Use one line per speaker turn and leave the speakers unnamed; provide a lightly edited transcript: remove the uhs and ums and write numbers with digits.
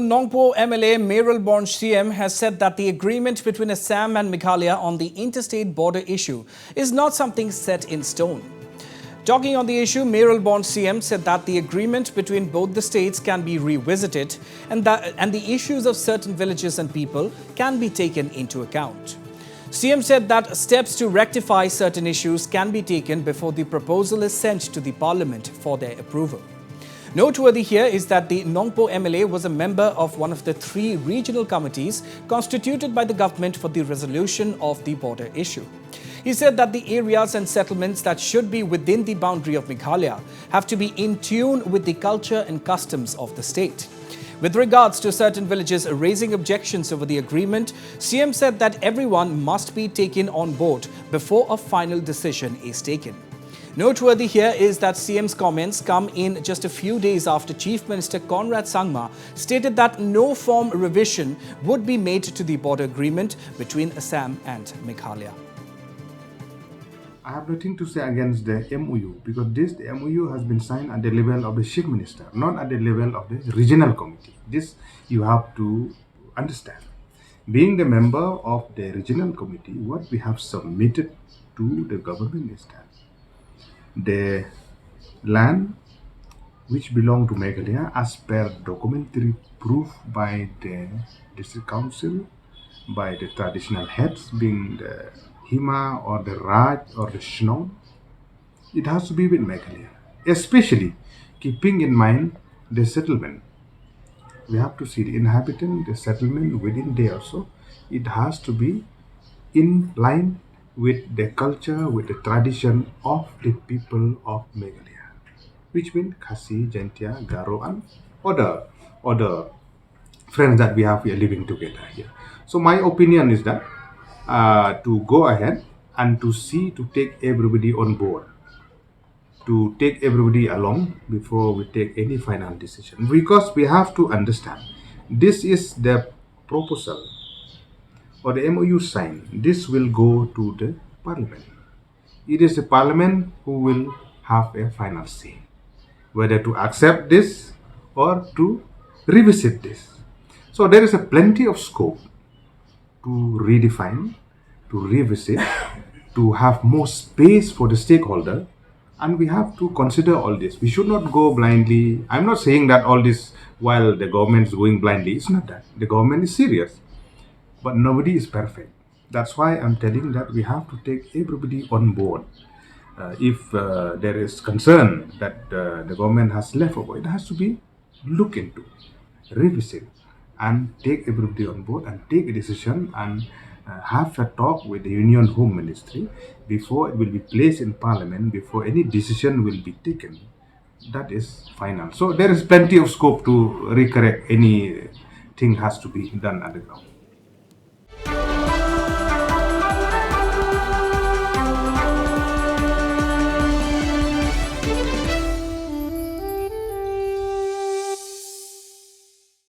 Nongpoh MLA Mayralborn Syiem has said that the agreement between Assam and Meghalaya on the interstate border issue is not something set in stone. Talking on the issue, Mayralborn Syiem said that the agreement between both the states can be revisited and the issues of certain villages and people can be taken into account. Syiem said that steps to rectify certain issues can be taken before the proposal is sent to the parliament for their approval. Noteworthy here is that the Nongpoh MLA was a member of one of the 3 regional committees constituted by the government for the resolution of the border issue. He said that the areas and settlements that should be within the boundary of Meghalaya have to be in tune with the culture and customs of the state. With regards to certain villages raising objections over the agreement, Syiem said that everyone must be taken on board before a final decision is taken. Noteworthy here is that Syem's comments come in just a few days after Chief Minister Conrad Sangma stated that no form revision would be made to the border agreement between Assam and Meghalaya.
I have nothing to say against the MOU because the MOU has been signed at the level of the Chief Minister, not at the level of the regional committee. This you have to understand. Being the member of the regional committee, what we have submitted to the government is that the land which belong to Meghalaya as per documentary proof by the district council, by the traditional heads being the Hima or the Raj or the Shnon, it has to be with Meghalaya, especially keeping in mind the settlement. We have to see the inhabitant, the settlement within there also. It has to be in line with the culture, with the tradition of the people of Meghalaya, which means Khasi, Jaintia, Garo, and other friends that we have here living together here. So my opinion is that to go ahead and to take everybody on board, to take everybody along before we take any final decision, because we have to understand this is the proposal or the MOU sign. This will go to the parliament. It is the parliament who will have a final say whether to accept this or to revisit this. So there is a plenty of scope to redefine, to revisit, to have more space for the stakeholder, and we have to consider all this. We should not go blindly. I'm not saying that all this while the government is going blindly. It's not that. The government is serious, but nobody is perfect. That's why I'm telling that we have to take everybody on board. If there is concern that the government has left over, it has to be looked into, revisit, and take everybody on board and take a decision and have a talk with the Union Home Ministry before it will be placed in Parliament, before any decision will be taken. That is final. So there is plenty of scope to recorrect anything has to be done at the ground.